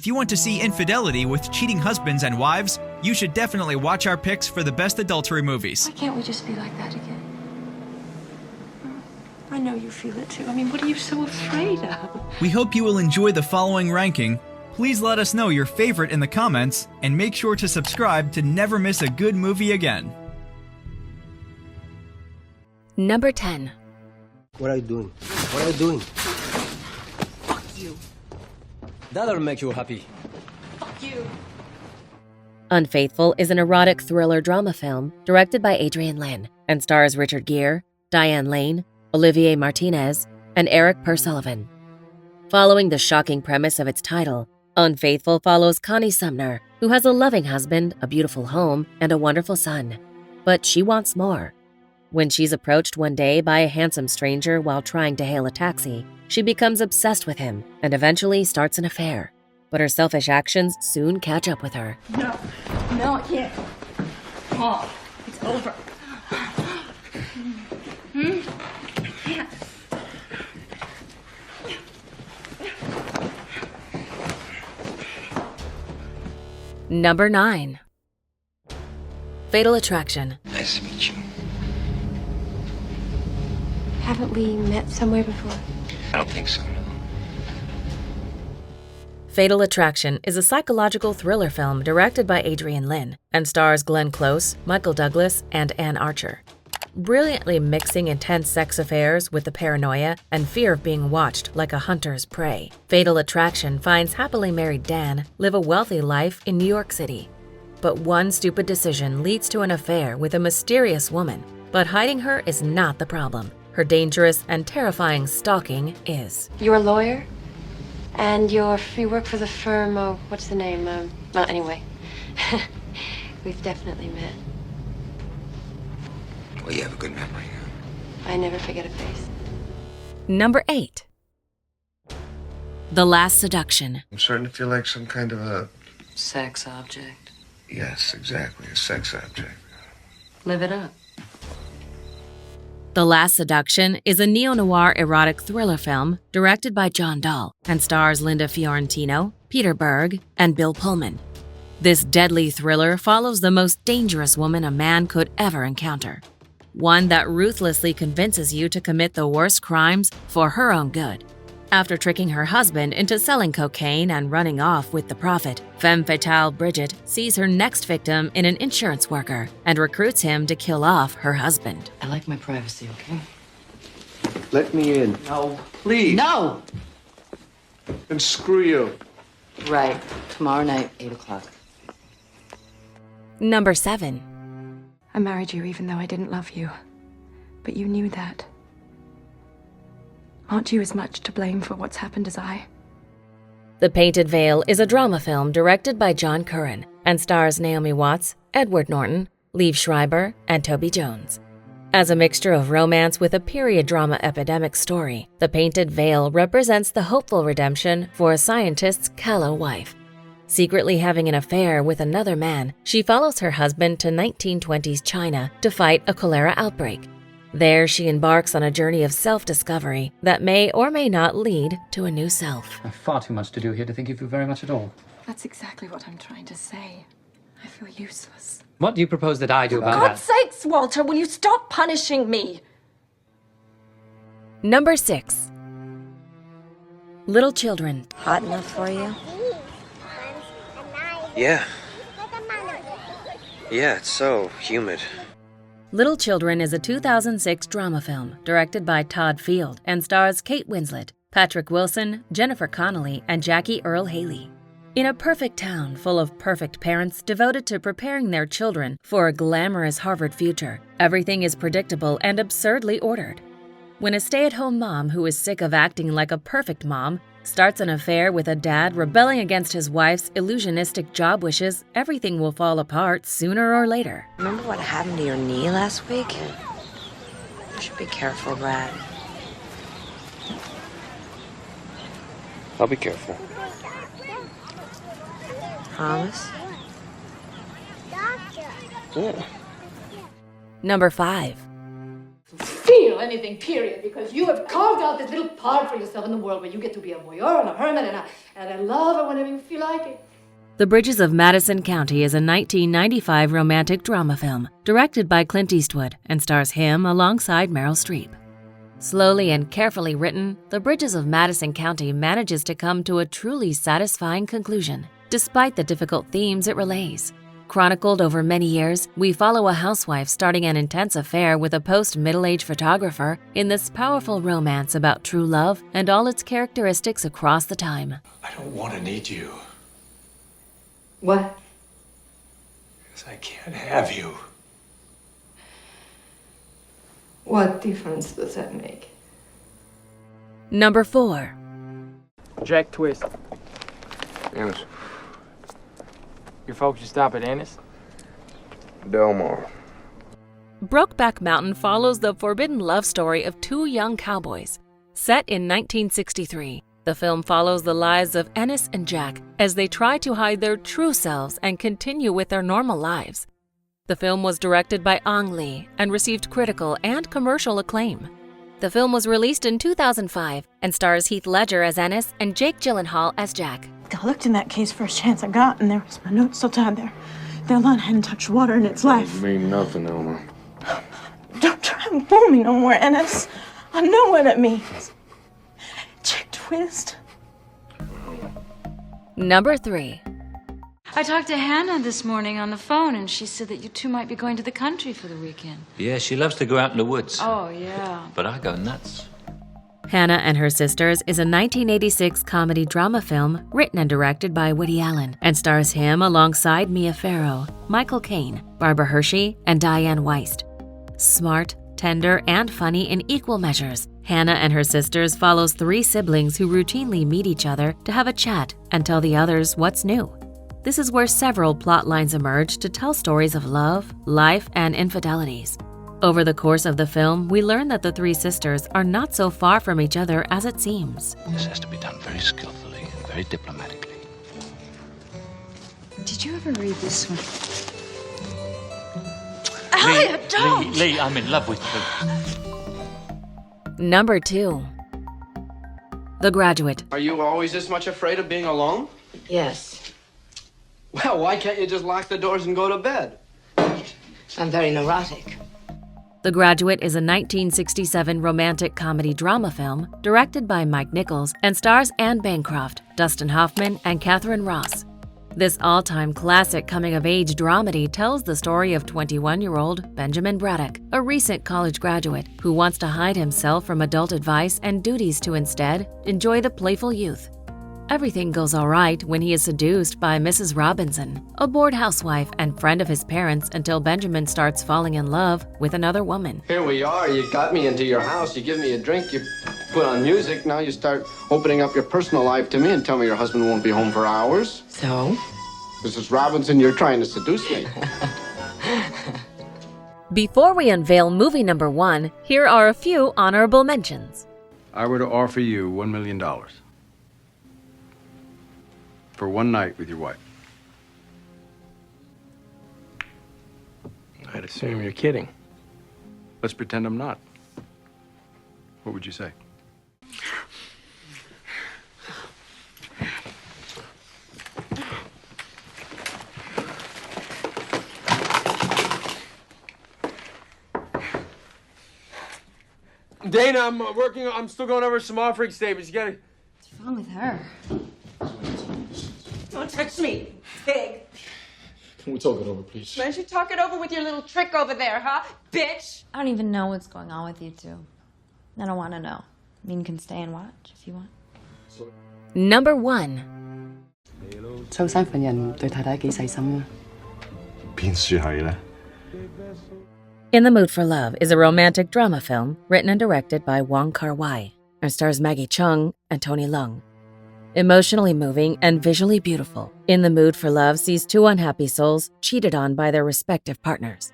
If you want to see infidelity with cheating husbands and wives, you should definitely watch our picks for the best adultery movies. Why can't we just be like that again? I know you feel it too. I mean, what are you so afraid of? We hope you will enjoy the following ranking. Please let us know your favorite in the comments, and make sure to subscribe to never miss a good movie again. Number 10. What are you doing? What are you doing? Fuck you. That'll make you happy. Fuck you. Unfaithful is an erotic thriller drama film directed by Adrian Lyne and stars Richard Gere, Diane Lane, Olivier Martinez, and Eric Pursullivan. Following the shocking premise of its title, Unfaithful follows Connie Sumner, who has a loving husband, a beautiful home, and a wonderful son. But she wants more. When she's approached one day by a handsome stranger while trying to hail a taxi, she becomes obsessed with him and eventually starts an affair. But her selfish actions soon catch up with her. No, I can't. Oh, it's over. I can't. Number 9. Fatal Attraction. Nice to meet you. Haven't we met somewhere before? I don't think so, no. Fatal Attraction is a psychological thriller film directed by Adrian Lyne and stars Glenn Close, Michael Douglas, and Anne Archer. Brilliantly mixing intense sex affairs with the paranoia and fear of being watched like a hunter's prey, Fatal Attraction finds happily married Dan live a wealthy life in New York City. But one stupid decision leads to an affair with a mysterious woman. But hiding her is not the problem. Her dangerous and terrifying stalking is. You're a lawyer? And you work for the firm, what's the name? Well, anyway. We've definitely met. Well, you have a good memory. I never forget a face. Number 8. The Last Seduction. I'm starting to feel like some kind of a... Sex object. Yes, exactly, a sex object. Live it up. The Last Seduction is a neo-noir erotic thriller film directed by John Dahl and stars Linda Fiorentino, Peter Berg, and Bill Pullman. This deadly thriller follows the most dangerous woman a man could ever encounter. One that ruthlessly convinces you to commit the worst crimes for her own good. After tricking her husband into selling cocaine and running off with the profit, femme fatale Bridget sees her next victim in an insurance worker and recruits him to kill off her husband. I like my privacy, okay? Let me in. No. Please. No! And screw you. Right. Tomorrow night, 8 o'clock. Number 7. I married you even though I didn't love you. But you knew that. Aren't you as much to blame for what's happened as I? The Painted Veil is a drama film directed by John Curran and stars Naomi Watts, Edward Norton, Liev Schreiber, and Toby Jones. As a mixture of romance with a period drama epidemic story, The Painted Veil represents the hopeful redemption for a scientist's callow wife. Secretly having an affair with another man, she follows her husband to 1920s China to fight a cholera outbreak. There, she embarks on a journey of self-discovery that may or may not lead to a new self. I have far too much to do here to think of you very much at all. That's exactly what I'm trying to say. I feel useless. What do you propose that I do about For God's that? sakes, Walter, will you stop punishing me? Number 6. Little Children. Hot enough for you? Yeah. Yeah, it's so humid. Little Children is a 2006 drama film directed by Todd Field and stars Kate Winslet, Patrick Wilson, Jennifer Connelly, and Jackie Earle Haley. In a perfect town full of perfect parents devoted to preparing their children for a glamorous Harvard future, everything is predictable and absurdly ordered. When a stay-at-home mom who is sick of acting like a perfect mom starts an affair with a dad rebelling against his wife's illusionistic job wishes, everything will fall apart sooner or later. Remember what happened to your knee last week? You should be careful, Brad. I'll be careful. Promise? Yeah. Number 5. Feel anything, period, because you have carved out this little part for yourself in the world where you get to be a voyeur and a hermit and a lover whenever you feel like it. The Bridges of Madison County is a 1995 romantic drama film directed by Clint Eastwood and stars him alongside Meryl Streep. Slowly and carefully written, The Bridges of Madison County manages to come to a truly satisfying conclusion, despite the difficult themes it relays. Chronicled over many years, we follow a housewife starting an intense affair with a post-middle-age photographer in this powerful romance about true love and all its characteristics across the time. I don't want to need you. What? Because I can't have you. What difference does that make? Number 4. Jack Twist. Ennis. Your folks should stop at Ennis? Delmar. Brokeback Mountain follows the forbidden love story of two young cowboys. Set in 1963, the film follows the lives of Ennis and Jack as they try to hide their true selves and continue with their normal lives. The film was directed by Ang Lee and received critical and commercial acclaim. The film was released in 2005 and stars Heath Ledger as Ennis and Jake Gyllenhaal as Jack. I looked in that case first chance I got, and there was my note still tied there. That line hadn't touched water in its life. Doesn't mean nothing, Elmer. Don't try and fool me no more, Ennis. I know what it means. Jack Twist. Number 3. I talked to Hannah this morning on the phone, and she said that you two might be going to the country for the weekend. Yeah, she loves to go out in the woods. Oh, yeah. But I go nuts. Hannah and Her Sisters is a 1986 comedy drama film written and directed by Woody Allen and stars him alongside Mia Farrow, Michael Caine, Barbara Hershey, and Diane Weist. Smart, tender, and funny in equal measures, Hannah and Her Sisters follows 3 siblings who routinely meet each other to have a chat and tell the others what's new. This is where several plot lines emerge to tell stories of love, life, and infidelities. Over the course of the film, we learn that the 3 sisters are not so far from each other as it seems. This has to be done very skillfully and very diplomatically. Did you ever read this one? Lee, I'm in love with you. Number 2. The Graduate. Are you always this much afraid of being alone? Yes. Well, why can't you just lock the doors and go to bed? I'm very neurotic. The Graduate is a 1967 romantic comedy drama film directed by Mike Nichols and stars Anne Bancroft, Dustin Hoffman, and Catherine Ross. This all-time classic coming-of-age dramedy tells the story of 21-year-old Benjamin Braddock, a recent college graduate who wants to hide himself from adult advice and duties to instead enjoy the playful youth. Everything goes all right when he is seduced by Mrs. Robinson, a bored housewife and friend of his parents, until Benjamin starts falling in love with another woman. Here we are. You got me into your house. You give me a drink. You put on music. Now you start opening up your personal life to me and tell me your husband won't be home for hours. So? Mrs. Robinson, you're trying to seduce me. Before we unveil movie number 1, here are a few honorable mentions. I were to offer you $1 million. For one night with your wife. I'd assume you're kidding. Let's pretend I'm not. What would you say? Dana, I'm still going over small freak statements. You gotta... What's wrong with her? Don't touch me, pig. Can we talk it over, please? Why don't you talk it over with your little trick over there, huh, bitch? I don't even know what's going on with you two. I don't want to know. I mean, you can stay and watch if you want. Number 1. 周身份人對太太幾細心啊？邊算係呢？ In the Mood for Love is a romantic drama film written and directed by Wong Kar-wai and stars Maggie Cheung and Tony Leung. Emotionally moving and visually beautiful, In the Mood for Love sees 2 unhappy souls cheated on by their respective partners.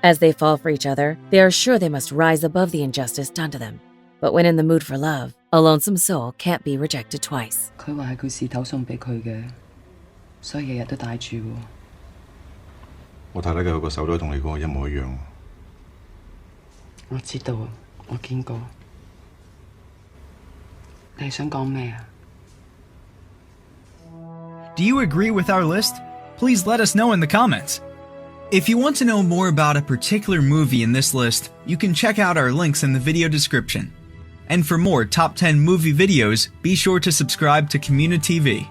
As they fall for each other, they are sure they must rise above the injustice done to them. But when in the mood for love, a lonesome soul can't be rejected twice. 佢話係佢事頭送俾佢嘅，所以日日都戴住喎。我太太嘅個手袋同你個一模一樣。我知道，我見過。你係想講咩啊？ Do you agree with our list? Please let us know in the comments. If you want to know more about a particular movie in this list, you can check out our links in the video description. And for more top 10 movie videos, be sure to subscribe to communiTV.